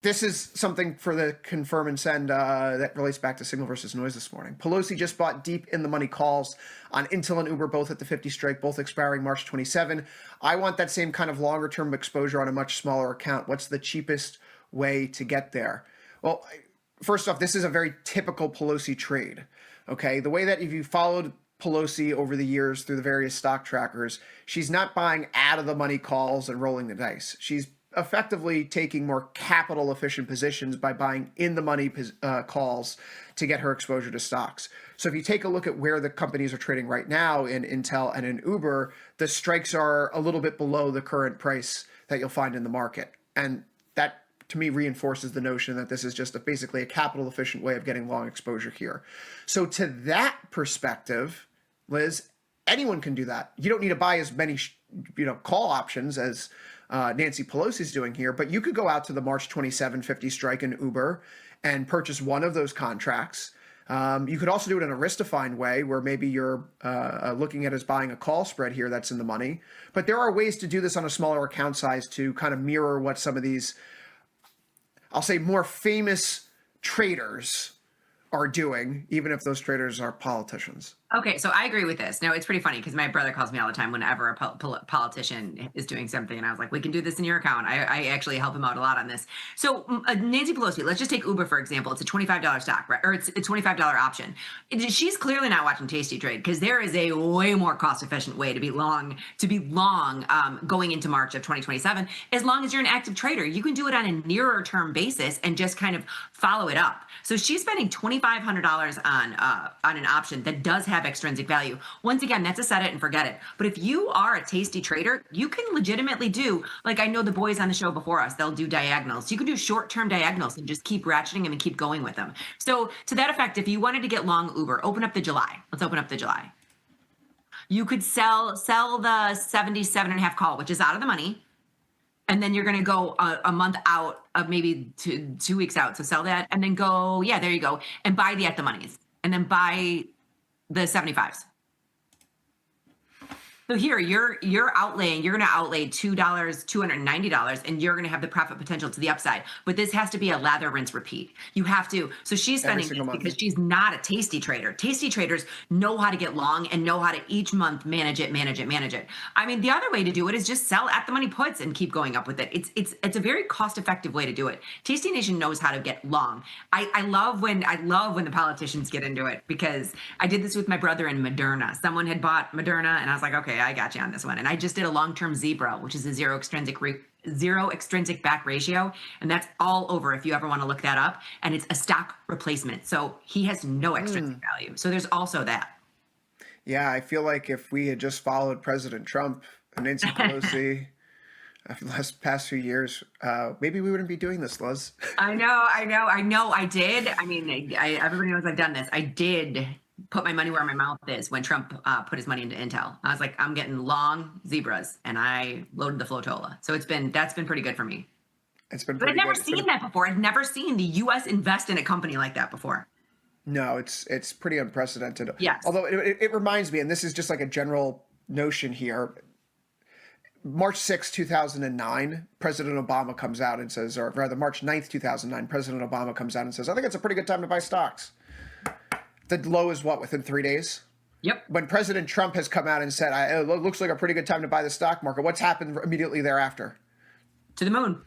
This is something for the confirm and send that relates back to signal versus noise this morning. Pelosi just bought deep in the money calls on Intel and Uber, both at the 50 strike, both expiring March 27. I want that same kind of longer term exposure on a much smaller account. What's the cheapest way to get there? Well, first off, this is a very typical Pelosi trade. Okay, the way that if you followed Pelosi over the years through the various stock trackers, she's not buying out of the money calls and rolling the dice. She's effectively taking more capital efficient positions by buying in the money calls to get her exposure to stocks. So if you take a look at where the companies are trading right now in Intel and in Uber, the strikes are a little bit below the current price that you'll find in the market. And that to me reinforces the notion that this is just basically a capital efficient way of getting long exposure here. So to that perspective, Liz, anyone can do that. You don't need to buy as many call options as Nancy Pelosi's doing here, but you could go out to the March 27 50 strike in Uber and purchase one of those contracts. You could also do it in a risk-defined way where maybe you're looking at as buying a call spread here that's in the money. But there are ways to do this on a smaller account size to kind of mirror what some of these, I'll say, more famous traders are doing, even if those traders are politicians. Okay, so I agree with this. Now, it's pretty funny because my brother calls me all the time whenever a politician is doing something, and I was like, we can do this in your account. I actually help him out a lot on this. So Nancy Pelosi, let's just take Uber, for example. It's a $25 stock, right? Or it's a $25 option. She's clearly not watching Tasty Trade because there is a way more cost-efficient way to be long going into March of 2027. As long as you're an active trader, you can do it on a nearer term basis and just kind of follow it up. So she's spending $2,500 on an option that does have extrinsic value. Once again, that's a set it and forget it. But if you are a tasty trader, you can legitimately do, like I know the boys on the show before us, they'll do diagonals. You can do short-term diagonals and just keep ratcheting them and keep going with them. So to that effect, if you wanted to get long Uber, open up the July. Let's open up the July. You could sell the 77.5 call, which is out of the money. And then you're going to go a month out, maybe 2 weeks out. So sell that and then go, yeah, there you go. And buy the at the monies and then buy the 75s. So here you're going to outlay $290 and you're going to have the profit potential to the upside. But this has to be a lather, rinse, repeat. You have to. So she's spending this because she's not a tasty trader. Tasty traders know how to get long and know how to each month manage it. I mean, the other way to do it is just sell at the money puts and keep going up with it. It's a very cost-effective way to do it. Tasty Nation knows how to get long. I love when the politicians get into it because I did this with my brother in Moderna. Someone had bought Moderna and I was like, okay, I got you on this one. And I just did a long-term zebra, which is a zero extrinsic back ratio. And that's all over if you ever want to look that up. And it's a stock replacement. So he has no extrinsic value. So there's also that. Yeah, I feel like if we had just followed President Trump and Nancy Pelosi after the past few years, maybe we wouldn't be doing this, Liz. I know. I did. I mean, everybody knows I've done this. I did put my money where my mouth is when Trump put his money into Intel. I was like, I'm getting long zebras, and I loaded the Flotola. So that's been pretty good for me. It's been. But I've never seen that before. I've never seen the U.S. invest in a company like that before. No, it's pretty unprecedented. Yes. Although it reminds me, and this is just like a general notion here. March 6, 2009, President Obama comes out and says, or rather March 9th, 2009, President Obama comes out and says, I think it's a pretty good time to buy stocks. The low is what, within 3 days? Yep. When President Trump has come out and said, it looks like a pretty good time to buy the stock market, what's happened immediately thereafter? To the moon.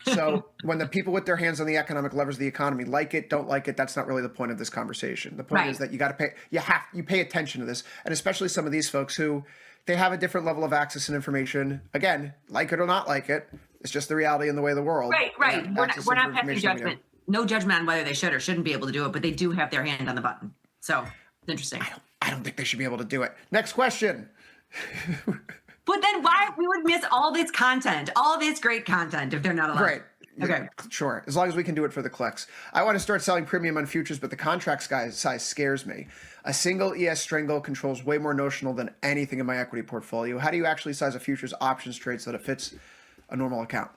So when the people with their hands on the economic levers of the economy like it, don't like it, that's not really the point of this conversation. The point is that you got to you pay attention to this, and especially some of these folks who they have a different level of access and information. Again, like it or not like it, it's just the reality and the way of the world. Right. We're not passing judgment. No judgment on whether they should or shouldn't be able to do it, but they do have their hand on the button. So it's interesting. I don't think they should be able to do it. Next question. But then why we would miss all this content, all this great content if they're not allowed? Right. Okay. Sure. As long as we can do it for the clicks. I want to start selling premium on futures, but the contract size scares me. A single ES strangle controls way more notional than anything in my equity portfolio. How do you actually size a futures options trade so that it fits a normal account?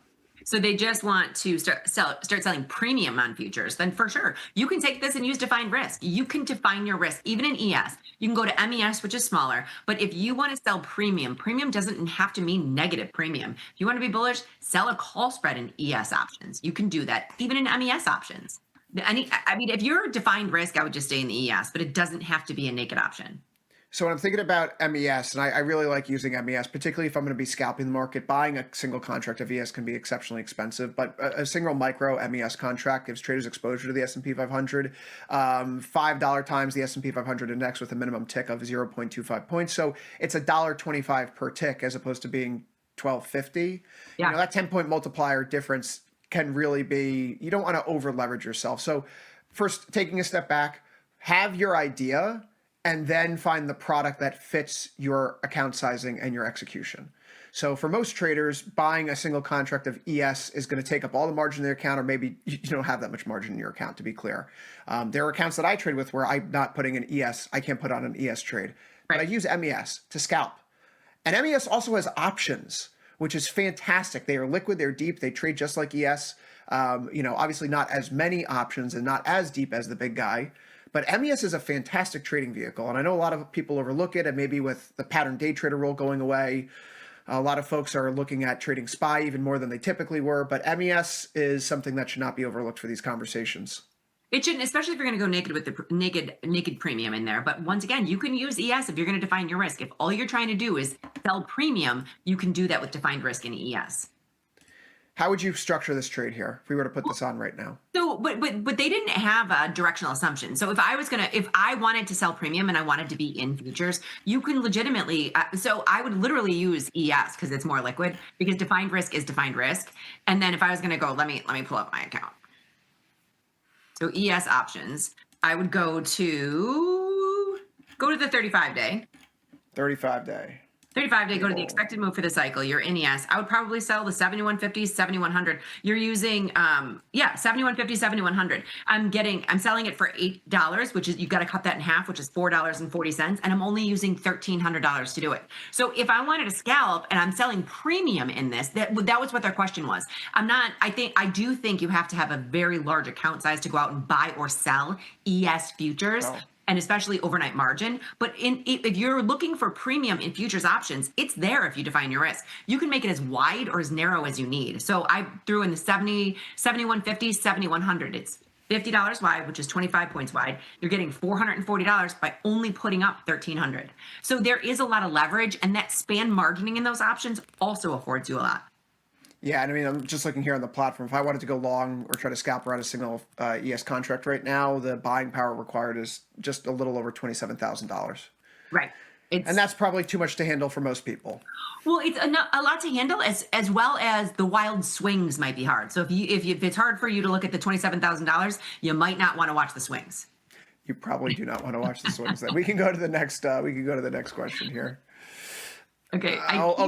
So they just want to start selling premium on futures. Then for sure, you can take this and use defined risk. You can define your risk, even in ES. You can go to MES, which is smaller. But if you want to sell premium, premium doesn't have to mean negative premium. If you want to be bullish, sell a call spread in ES options. You can do that, even in MES options. I mean, if you're defined risk, I would just stay in the ES, but it doesn't have to be a naked option. So when I'm thinking about MES, and I really like using MES, particularly if I'm going to be scalping the market, buying a single contract of ES can be exceptionally expensive, but a single micro MES contract gives traders exposure to the S&P 500, $5 times the S&P 500 index with a minimum tick of 0.25 points. So it's $1.25 per tick as opposed to being $12.50. Yeah. You know, that 10-point multiplier difference can really be, you don't want to over leverage yourself. So first, taking a step back, have your idea, and then find the product that fits your account sizing and your execution. So for most traders, buying a single contract of ES is going to take up all the margin in their account, or maybe you don't have that much margin in your account, to be clear. There are accounts that I trade with where I'm not putting an ES. I can't put on an ES trade. But I use MES to scalp. And MES also has options, which is fantastic. They are liquid, they're deep, they trade just like ES. Obviously not as many options and not as deep as the big guy. But MES is a fantastic trading vehicle, and I know a lot of people overlook it, and maybe with the pattern day trader rule going away, a lot of folks are looking at trading SPY even more than they typically were, but MES is something that should not be overlooked for these conversations. It shouldn't, especially if you're going to go naked with the naked premium in there. But once again, you can use ES if you're going to define your risk. If all you're trying to do is sell premium, you can do that with defined risk in ES. How would you structure this trade here if we were to put this on right now? So, but they didn't have a directional assumption. So if I wanted to sell premium and I wanted to be in futures, you can legitimately. So I would literally use ES because it's more liquid. Because defined risk is defined risk. And then if I was going to go, let me pull up my account. So ES options, I would go to the 35-day. 35-day. 35-day, go to the expected move for the cycle. You're in ES. I would probably sell the 7150, 7100. You're using 7150, 7100. I'm selling it for $8, which is, you've got to cut that in half, which is $4.40, and I'm only using $1,300 to do it. So if I wanted to scalp and I'm selling premium in this, that was what their question was. I do think you have to have a very large account size to go out and buy or sell ES futures. Oh. And especially overnight margin. But if you're looking for premium in futures options, it's there if you define your risk. You can make it as wide or as narrow as you need. So I threw in the 7150, 7100. It's $50 wide, which is 25 points wide. You're getting $440 by only putting up $1,300. So there is a lot of leverage, and that span margining in those options also affords you a lot. Yeah, and I mean, I'm just looking here on the platform. If I wanted to go long or try to scalp around a single ES contract right now, the buying power required is just a little over $27,000. Right. And that's probably too much to handle for most people. Well, it's a lot to handle, as well as the wild swings might be hard. So if it's hard for you to look at the $27,000, you might not want to watch the swings. You probably do not want to watch the swings. Then we can go to the next. We can go to the next question here. Okay.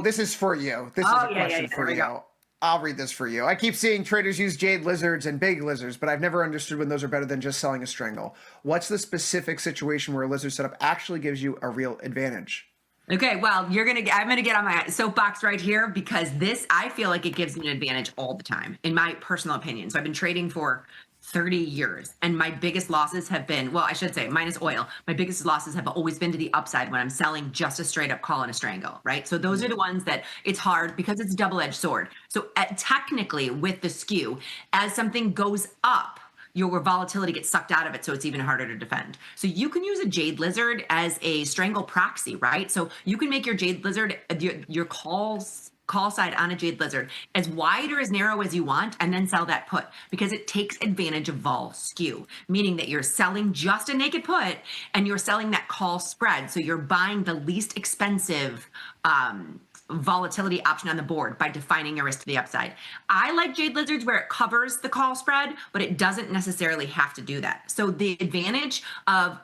This is for you. This is a question for you. I'll read this for you. I keep seeing traders use Jade lizards and big lizards, but I've never understood when those are better than just selling a strangle. What's the specific situation where a lizard setup actually gives you a real advantage? Okay, well, I'm gonna get on my soapbox right here, because I feel like it gives me an advantage all the time, in my personal opinion. So I've been trading for 30 years, and my biggest losses have been, well, I should say, minus oil, my biggest losses have always been to the upside when I'm selling just a straight up call and a strangle, right? So those are the ones that it's hard because it's a double-edged sword. So technically with the skew, as something goes up, your volatility gets sucked out of it, so it's even harder to defend. So you can use a Jade lizard as a strangle proxy, right? So you can make your Jade lizard, your call side on a Jade lizard as wide or as narrow as you want, and then sell that put, because it takes advantage of vol skew, meaning that you're selling just a naked put and you're selling that call spread. So you're buying the least expensive volatility option on the board by defining your risk to the upside. I like Jade lizards where it covers the call spread, but it doesn't necessarily have to do that. So the advantage of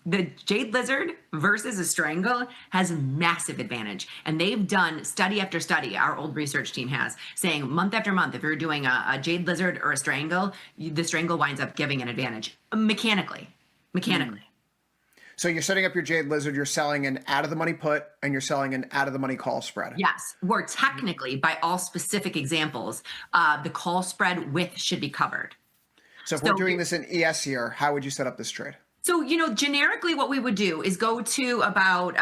the Jade lizard versus a strangle has a massive advantage. And they've done study after study, our old research team has, saying month after month, if you're doing a Jade lizard or a strangle, the strangle winds up giving an advantage mechanically. So you're setting up your Jade Lizard, you're selling an out of the money put, and you're selling an out of the money call spread. Yes, where technically, by all specific examples, the call spread width should be covered. So if we're doing this in ES here, how would you set up this trade? So, generically what we would do is go to about,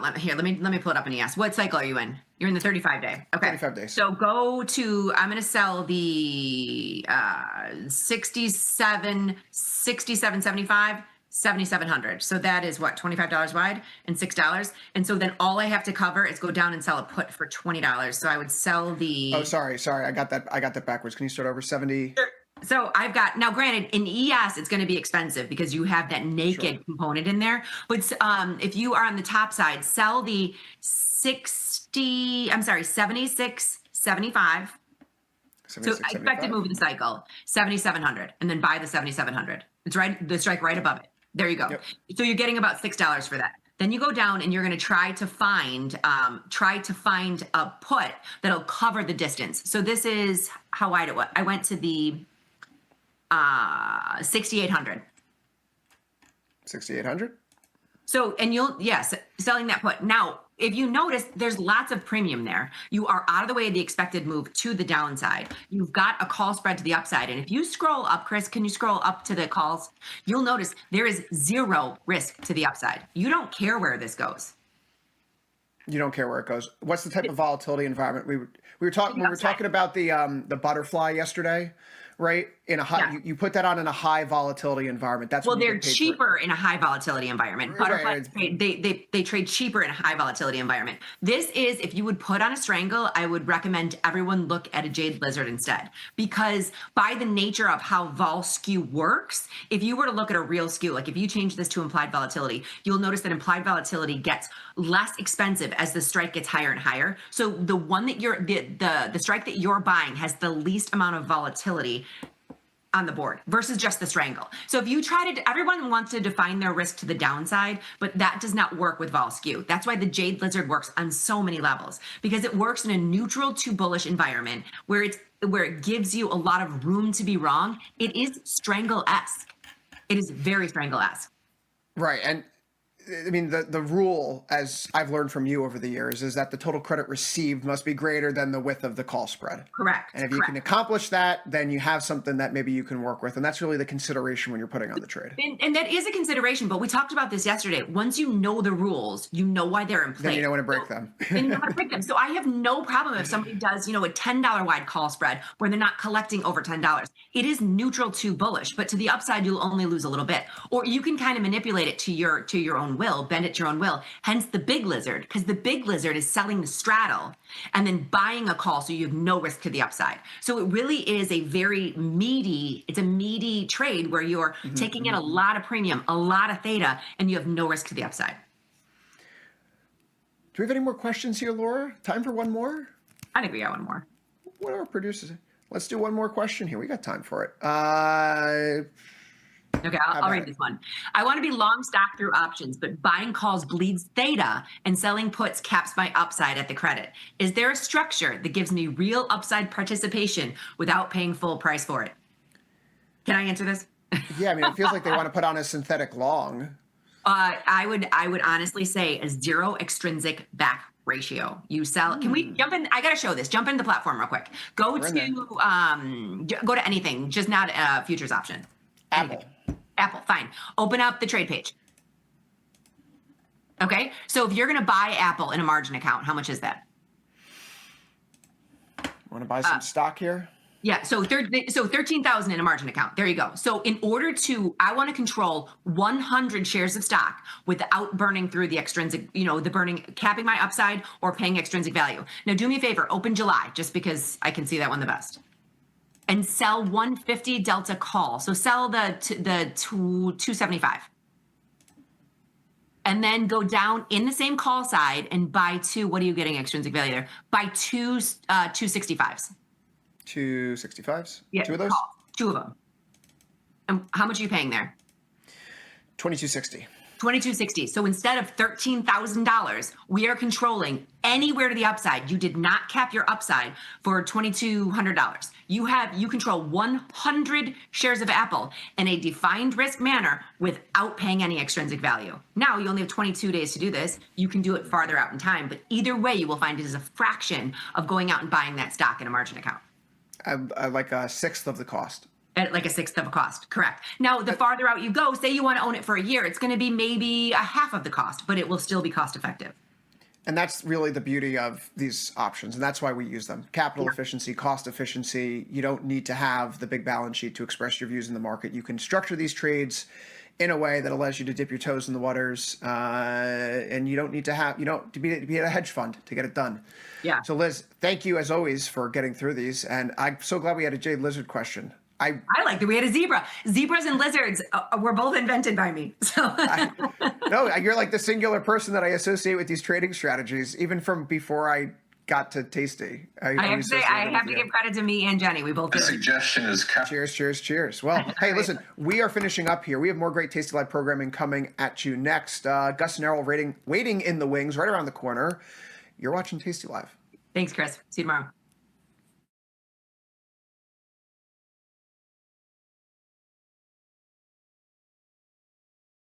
let me pull it up in ES. What cycle are you in? You're in the 35-day. Okay. 35 days. So go to, I'm going to sell the 67.75, 7,700. So that is what, $25 wide and $6. And so then all I have to cover is go down and sell a put for $20. So I would sell the. Oh, sorry. I got that backwards. Can you start over 70? Sure. So I've got, now granted, in ES, it's going to be expensive because you have that naked component in there. But if you are on the top side, sell the 76.75. So expected move of the cycle, 7,700, and then buy the 7,700. It's right, the strike right above it. There you go. Yep. So you're getting about $6 for that. Then you go down and you're going to try to find a put that'll cover the distance. So this is how wide it was. I went to the 6,800. 6,800. So, and selling that put. Now, if you notice, there's lots of premium there. You are out of the way of the expected move to the downside. You've got a call spread to the upside. And if you scroll up, Chris, can you scroll up to the calls? You'll notice there is zero risk to the upside. You don't care where this goes. You don't care where it goes. What's the type of volatility environment we were talking about the butterfly yesterday, right? In a high, you put that on in a high volatility environment. That's they're cheaper in a high volatility environment. Butterflies they trade cheaper in a high volatility environment. This is, if you would put on a strangle, I would recommend everyone look at a Jade Lizard instead, because by the nature of how vol skew works, if you were to look at a real skew, like if you change this to implied volatility, you'll notice that implied volatility gets less expensive as the strike gets higher and higher. So the one that the strike that you're buying has the least amount of volatility on the board versus just the strangle. So if you try to, everyone wants to define their risk to the downside, but that does not work with vol skew. That's why the Jade Lizard works on so many levels, because it works in a neutral to bullish environment where it gives you a lot of room to be wrong. It is strangle-esque. It is very strangle-esque. Right. And I mean, the rule, as I've learned from you over the years, is that the total credit received must be greater than the width of the call spread. Correct. And if you can accomplish that, then you have something that maybe you can work with. And that's really the consideration when you're putting on the trade. And that is a consideration, but we talked about this yesterday. Once you know the rules, you know why they're in place. Then you know when to break them. Then you know how to break them. So I have no problem if somebody does, a $10 wide call spread where they're not collecting over $10. It is neutral to bullish, but to the upside, you'll only lose a little bit. Or you can kind of manipulate it to your own will, bend it to your own will. Hence the big lizard, because the big lizard is selling the straddle and then buying a call, so you have no risk to the upside. So it really is a very meaty trade where you're taking in a lot of premium, a lot of theta, and you have no risk to the upside. Do we have any more questions here, Laura? Time for one more? I think we got one more. What are our producers? Let's do one more question here. We got time for it. Okay, I'll read this one. I want to be long stock through options, but buying calls bleeds theta and selling puts caps my upside at the credit. Is there a structure that gives me real upside participation without paying full price for it? Can I answer this? Yeah, I mean, it feels like they want to put on a synthetic long. I would honestly say a zero extrinsic back ratio. You sell. Can we jump in? I gotta show this. Jump into the platform real quick. Go to anything, just not a futures option. Apple, fine. Open up the trade page. Okay, so if you're going to buy Apple in a margin account, how much is that? Want to buy some stock here? Yeah, so 13,000 in a margin account. There you go. So in order to, I want to control 100 shares of stock without burning through the extrinsic, capping my upside or paying extrinsic value. Now do me a favor, open July, just because I can see that one the best. And sell 150 delta call. So sell the 275. And then go down in the same call side and buy two. What are you getting extrinsic value there? Buy two 265s. 265s? Yeah, two of those? Two of them. And how much are you paying there? $22.60. 2260. So instead of $13,000, we are controlling anywhere to the upside. You did not cap your upside for $2,200. You control 100 shares of Apple in a defined risk manner without paying any extrinsic value. Now you only have 22 days to do this. You can do it farther out in time, but either way, you will find it is a fraction of going out and buying that stock in a margin account. I like a sixth of the cost. At like a sixth of a cost, correct. Now, the farther out you go, say you want to own it for a year, it's going to be maybe a half of the cost, but it will still be cost effective. And that's really the beauty of these options, and that's why we use them. Capital efficiency, cost efficiency. You don't need to have the big balance sheet to express your views in the market. You can structure these trades in a way that allows you to dip your toes in the waters, and you don't need to be at a hedge fund to get it done. Yeah. So Liz, thank you as always for getting through these, and I'm so glad we had a Jade Lizard question. I like that we had a zebra. Zebras and lizards were both invented by me. So no, you're like the singular person that I associate with these trading strategies, even from before I got to Tasty. I have to give credit to me and Jenny. We both The do. suggestion is Cheers. Well, hey, listen, we are finishing up here. We have more great Tasty Live programming coming at you next. Gus and Errol waiting in the wings right around the corner. You're watching Tasty Live. Thanks, Chris. See you tomorrow.